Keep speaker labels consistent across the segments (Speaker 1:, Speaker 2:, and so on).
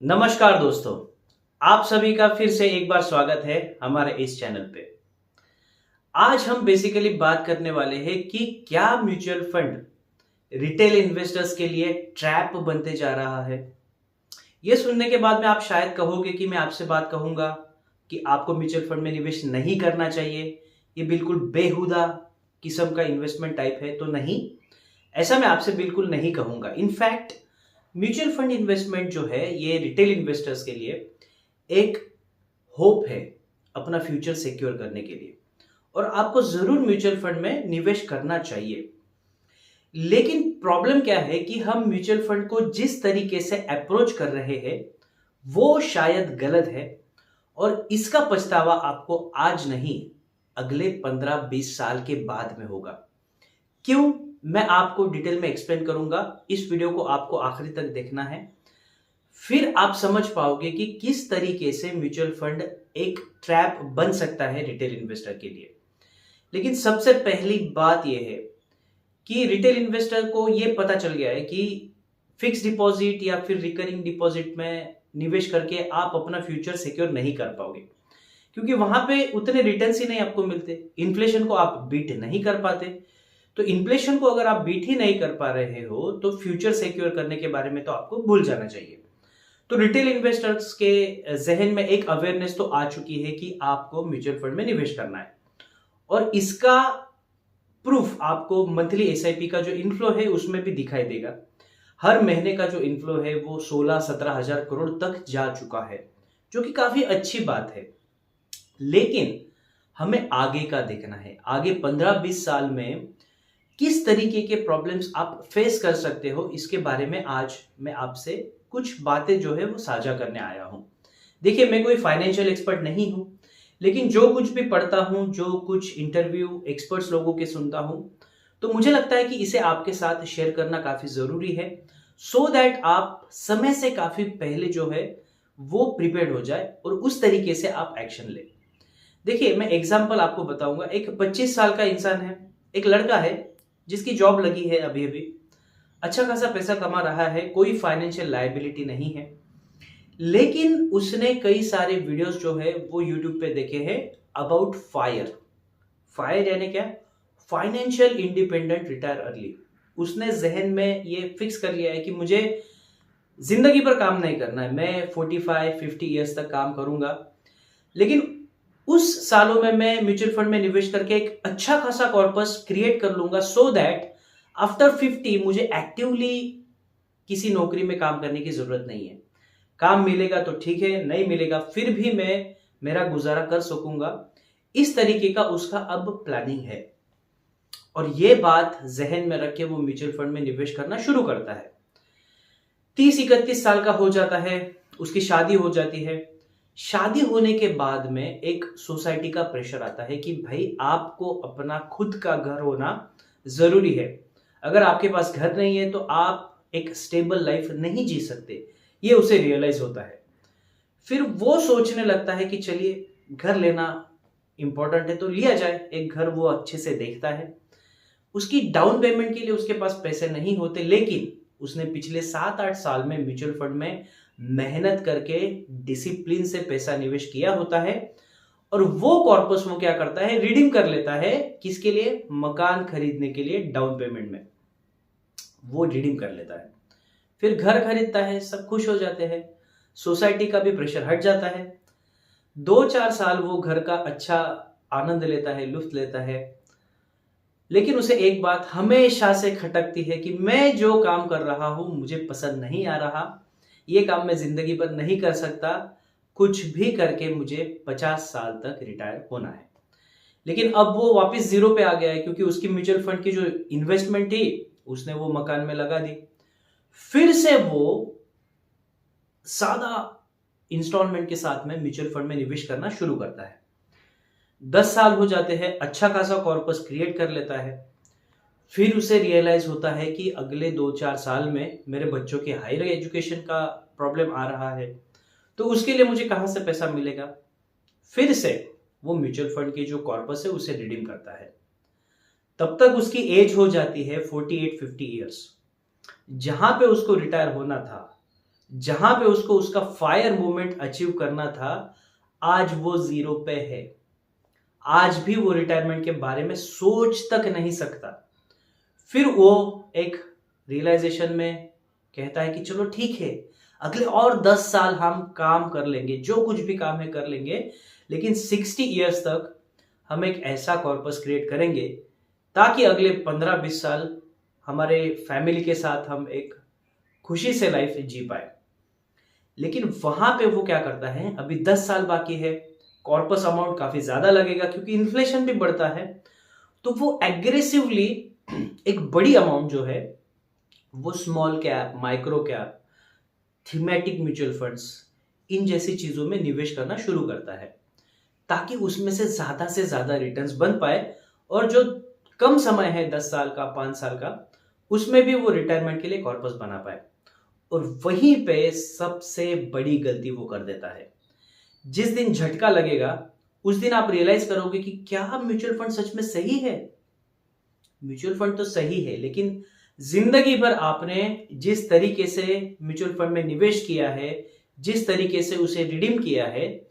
Speaker 1: नमस्कार दोस्तों, आप सभी का फिर से एक बार स्वागत है हमारे इस चैनल पे। आज हम बेसिकली बात करने वाले हैं कि क्या म्यूचुअल फंड रिटेल इन्वेस्टर्स के लिए ट्रैप बनते जा रहा है। ये सुनने के बाद में आप शायद कहोगे कि मैं आपसे बात कहूंगा कि आपको म्यूचुअल फंड में निवेश नहीं करना चाहिए, ये बिल्कुल बेहुदा किस्म का इन्वेस्टमेंट टाइप है। तो नहीं, ऐसा मैं आपसे बिल्कुल नहीं कहूंगा। इनफैक्ट म्यूचुअल फंड इन्वेस्टमेंट जो है ये रिटेल इन्वेस्टर्स के लिए एक होप है अपना फ्यूचर सिक्योर करने के लिए, और आपको जरूर म्यूचुअल फंड में निवेश करना चाहिए। लेकिन प्रॉब्लम क्या है कि हम म्यूचुअल फंड को जिस तरीके से अप्रोच कर रहे हैं वो शायद गलत है, और इसका पछतावा आपको आज नहीं, अगले 15-20 साल के बाद में होगा। क्यों, मैं आपको डिटेल में एक्सप्लेन करूंगा। इस वीडियो को आपको आखिरी तक देखना है, फिर आप समझ पाओगे कि किस तरीके से म्यूचुअल फंड एक ट्रैप बन सकता है रिटेल इन्वेस्टर के लिए। लेकिन सबसे पहली बात यह है कि रिटेल इन्वेस्टर को यह पता चल गया है कि फिक्स डिपॉजिट या फिर रिकरिंग डिपॉजिट में निवेश करके आप अपना फ्यूचर सिक्योर नहीं कर पाओगे, क्योंकि वहां पे उतने रिटर्न्स ही नहीं आपको मिलते। इन्फ्लेशन को आप बीट नहीं कर पाते। तो इन्फ्लेशन को अगर आप बीट ही नहीं कर पा रहे हो तो फ्यूचर सिक्योर करने के बारे में तो आपको भूल जाना चाहिए। तो रिटेल इन्वेस्टर्स के जहन में एक अवेयरनेस तो आ चुकी है कि आपको म्यूचुअल फंड में निवेश करना है, और इसका प्रूफ आपको मंथली एसआईपी का जो इनफ्लो है उसमें भी दिखाई देगा। हर महीने का जो इनफ्लो है वो 16-17 हजार करोड़ तक जा चुका है, जो कि काफी अच्छी बात है। लेकिन हमें आगे का देखना है, आगे 15-20 साल में किस तरीके के प्रॉब्लम्स आप फेस कर सकते हो, इसके बारे में आज मैं आपसे कुछ बातें जो है वो साझा करने आया हूं। देखिए, मैं कोई फाइनेंशियल एक्सपर्ट नहीं हूं, लेकिन जो कुछ भी पढ़ता हूं, जो कुछ इंटरव्यू एक्सपर्ट्स लोगों के सुनता हूं, तो मुझे लगता है कि इसे आपके साथ शेयर करना काफी जरूरी है, सो दैट आप समय से काफी पहले जो है वो प्रिपेयर्ड हो जाए और उस तरीके से आप एक्शन ले। देखिए, मैं एग्जाम्पल आपको बताऊंगा। एक 25 साल का इंसान है, एक लड़का है जिसकी जॉब लगी है अभी अभी, अच्छा खासा पैसा कमा रहा है, कोई फाइनेंशियल लायबिलिटी नहीं है। लेकिन उसने कई सारे वीडियोस जो है वो यूट्यूब पे देखे हैं अबाउट फायर। फायर यानी क्या? Financial independent retire early. उसने जहन में ये फिक्स कर लिया है कि मुझे जिंदगी पर काम नहीं करना है, मैं 45-50 ईयर्स तक काम करूंगा, लेकिन उस सालों में मैं म्यूचुअल फंड में निवेश करके एक अच्छा खासा कॉर्पस क्रिएट कर लूंगा, सो दैट आफ्टर 50 मुझे एक्टिवली किसी नौकरी में काम करने की जरूरत नहीं है। काम मिलेगा तो ठीक है, नहीं मिलेगा फिर भी मैं मेरा गुजारा कर सकूंगा। इस तरीके का उसका अब प्लानिंग है, और ये बात जहन में रख के वो म्यूचुअल फंड में निवेश करना शुरू करता है। 30-31 साल का हो जाता है, उसकी शादी हो जाती है। शादी होने के बाद में एक सोसाइटी का प्रेशर आता है कि भाई आपको अपना खुद का घर होना जरूरी है। अगर आपके पास घर नहीं है तो आप एक स्टेबल लाइफ नहीं जी सकते, ये उसे रियलाइज होता है। फिर वो सोचने लगता है कि चलिए, घर लेना इंपॉर्टेंट है तो लिया जाए एक घर। वो अच्छे से देखता है, उसकी डाउन पेमेंट के लिए उसके पास पैसे नहीं होते, लेकिन उसने पिछले 7-8 साल में म्यूचुअल फंड में मेहनत करके डिसिप्लिन से पैसा निवेश किया होता है, और वो कॉर्पस वो क्या करता है, रिडीम कर लेता है। किसके लिए? मकान खरीदने के लिए डाउन पेमेंट में वो रिडीम कर लेता है। फिर घर खरीदता है, सब खुश हो जाते हैं, सोसाइटी का भी प्रेशर हट जाता है। 2-4 साल वो घर का अच्छा आनंद लेता है, लुत्फ लेता है। लेकिन उसे एक बात हमेशा से खटकती है कि मैं जो काम कर रहा हूं मुझे पसंद नहीं आ रहा, ये काम मैं जिंदगी भर नहीं कर सकता, कुछ भी करके मुझे 50 साल तक रिटायर होना है। लेकिन अब वो वापस जीरो पे आ गया है, क्योंकि उसकी म्यूचुअल फंड की जो इन्वेस्टमेंट थी उसने वो मकान में लगा दी। फिर से वो सादा इंस्टॉलमेंट के साथ में म्यूचुअल फंड में निवेश करना शुरू करता है। 10 साल हो जाते हैं, अच्छा खासा कॉर्पस क्रिएट कर लेता है। फिर उसे रियलाइज होता है कि अगले 2-4 साल में मेरे बच्चों के हायर एजुकेशन का प्रॉब्लम आ रहा है, तो उसके लिए मुझे कहां से पैसा मिलेगा। फिर से वो म्यूचुअल फंड की जो कॉर्पस है उसे रिडीम करता है। तब तक उसकी एज हो जाती है 48-50 ईयर्स। जहां पे उसको रिटायर होना था जहां पे उसको उसका फायर मूवमेंट अचीव करना था, आज वो जीरो पे है। आज भी वो रिटायरमेंट के बारे में सोच तक नहीं सकता। फिर वो एक रियलाइजेशन में कहता है कि चलो ठीक है, अगले और 10 साल हम काम कर लेंगे, जो कुछ भी काम है कर लेंगे, लेकिन 60 ईयर्स तक हम एक ऐसा कॉर्पस क्रिएट करेंगे ताकि अगले 15-20 साल हमारे फैमिली के साथ हम एक खुशी से लाइफ जी पाए। लेकिन वहां पे वो क्या करता है, अभी 10 साल बाकी है, कॉर्पस अमाउंट काफी ज्यादा लगेगा क्योंकि इन्फ्लेशन भी बढ़ता है, तो वो एग्रेसिवली एक बड़ी अमाउंट जो है वो small cap, micro cap, thematic mutual funds, इन जैसी चीजों में निवेश करना शुरू करता है ताकि उसमें से ज्यादा रिटर्न्स बन पाए, और जो कम समय है 10 साल का, 5 साल का, उसमें भी वो रिटायरमेंट के लिए कॉर्पस बना पाए। और वहीं पे सबसे बड़ी गलती वो कर देता है। जिस दिन झटका लगेगा उस दिन आप रियलाइज करोगे कि क्या म्यूचुअल फंड सच में सही है। म्यूचुअल फंड तो सही है, लेकिन जिंदगी भर आपने जिस तरीके से म्यूचुअल फंड में निवेश किया है, जिस तरीके से उसे रिडीम किया है,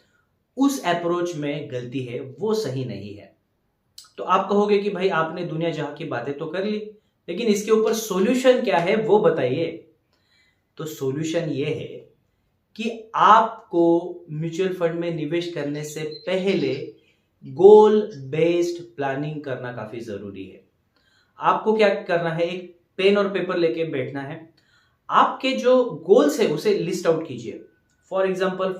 Speaker 1: उस अप्रोच में गलती है, वो सही नहीं है। तो आप कहोगे कि भाई आपने दुनिया जहां की बातें तो कर ली, लेकिन इसके ऊपर सॉल्यूशन क्या है वो बताइए। तो सॉल्यूशन ये है कि आपको म्यूचुअल फंड में निवेश करने से पहले गोल बेस्ड प्लानिंग करना काफी जरूरी है। आपको क्या करना है, एक पेन और पेपर लेके बैठना है, आपके जो गोल्स है उसे लिस्ट आउट कीजिए। फॉर एग्जांपल,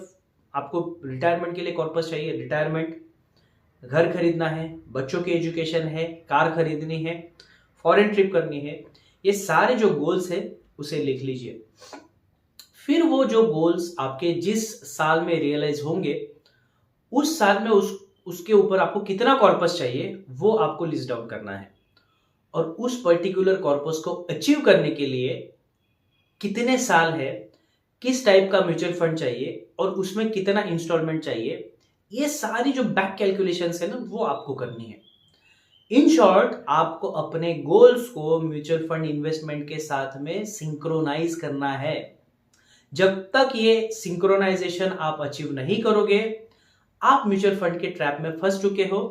Speaker 1: आपको रिटायरमेंट के लिए कॉर्पस चाहिए, रिटायरमेंट, घर खरीदना है, बच्चों की एजुकेशन है, कार खरीदनी है, फॉरेन ट्रिप करनी है, ये सारे जो गोल्स है उसे लिख लीजिए। फिर वो जो गोल्स आपके जिस साल में रियलाइज होंगे, उस साल में उसके ऊपर आपको कितना कॉर्पस चाहिए वो आपको लिस्ट डाउन करना है, और उस पर्टिकुलर कॉर्पस को अचीव करने के लिए कितने साल है, किस टाइप का म्यूचुअल फंड चाहिए और उसमें कितना इंस्टॉलमेंट चाहिए, ये सारी जो बैक कैलकुलेशंस है ना वो आपको करनी है। इन शॉर्ट, आपको अपने गोल्स को म्यूचुअल फंड इन्वेस्टमेंट के साथ में सिंक्रोनाइज करना है। जब तक ये सिंक्रोनाइजेशन आप अचीव नहीं करोगे, आप म्यूचुअल फंड के ट्रैप में फंस चुके हो।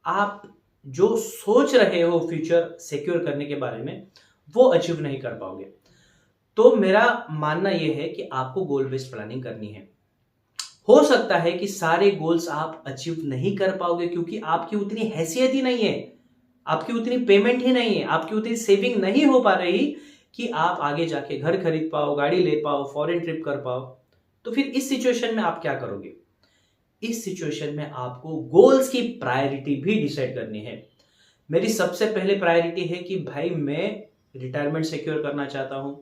Speaker 1: आप जो सोच रहे हो फ्यूचर सिक्योर करने के बारे में, वो अचीव नहीं कर पाओगे। तो मेरा मानना यह है कि आपको गोल बेस्ड प्लानिंग करनी है। हो सकता है कि सारे गोल्स आप अचीव नहीं कर पाओगे क्योंकि आपकी उतनी हैसियत ही नहीं है, आपकी उतनी पेमेंट ही नहीं है, आपकी उतनी सेविंग नहीं हो पा रही कि आप आगे जाके घर खरीद पाओ, गाड़ी ले पाओ, फॉरेन ट्रिप कर पाओ। तो फिर इस सिचुएशन में आप क्या करोगे? इस सिचुएशन में आपको गोल्स की प्रायोरिटी भी डिसाइड करनी है। मेरी सबसे पहले प्रायोरिटी है कि भाई मैं रिटायरमेंट सिक्योर करना चाहता हूं।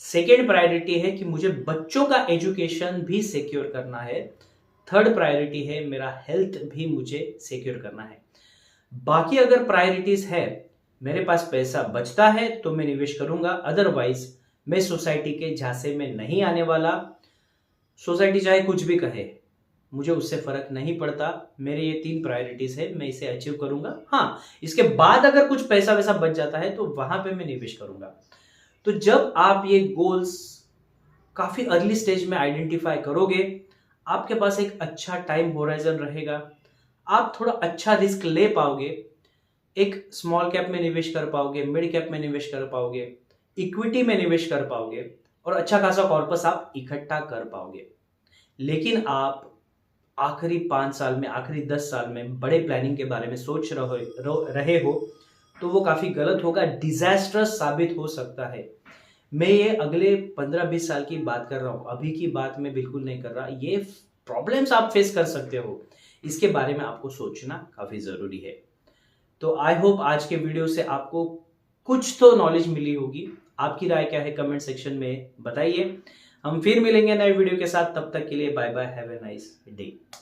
Speaker 1: सेकेंड प्रायोरिटी है कि मुझे बच्चों का एजुकेशन भी सिक्योर करना है। थर्ड प्रायोरिटी है मेरा हेल्थ भी मुझे सिक्योर करना है। बाकी अगर प्रायोरिटीज है, मेरे पास पैसा बचता है तो मैं निवेश करूंगा, अदरवाइज मैं सोसाइटी के झांसे में नहीं आने वाला। सोसाइटी चाहे कुछ भी कहे, मुझे उससे फर्क नहीं पड़ता। मेरे ये 3 प्रायोरिटीज है, मैं इसे अचीव करूंगा। हाँ, इसके बाद अगर कुछ पैसा वैसा बच जाता है तो वहां पे मैं निवेश करूंगा। तो जब आप ये गोल्स काफी अर्ली स्टेज में आइडेंटिफाई करोगे, आपके पास एक अच्छा टाइम होराइजन रहेगा, आप थोड़ा अच्छा रिस्क ले पाओगे, एक स्मॉल कैप में निवेश कर पाओगे, मिड कैप में निवेश कर पाओगे, इक्विटी में निवेश कर पाओगे, और अच्छा खासा कॉर्पस आप इकट्ठा कर पाओगे। लेकिन आप आखिरी 5 साल में, आखिरी 10 साल में बड़े प्लानिंग के बारे में सोच रहे हो तो वो काफी गलत होगा, डिजास्टरस साबित हो सकता है। मैं ये अगले 15-20 साल की बात कर रहा हूं, अभी की बात मैं बिल्कुल नहीं कर रहा। ये प्रॉब्लम्स आप फेस कर सकते हो, इसके बारे में आपको सोचना काफी जरूरी है। तो आई होप आज के वीडियो से आपको कुछ तो नॉलेज मिली होगी। आपकी राय क्या है कमेंट सेक्शन में बताइए। हम फिर मिलेंगे नए वीडियो के साथ, तब तक के लिए bye bye, have a nice day.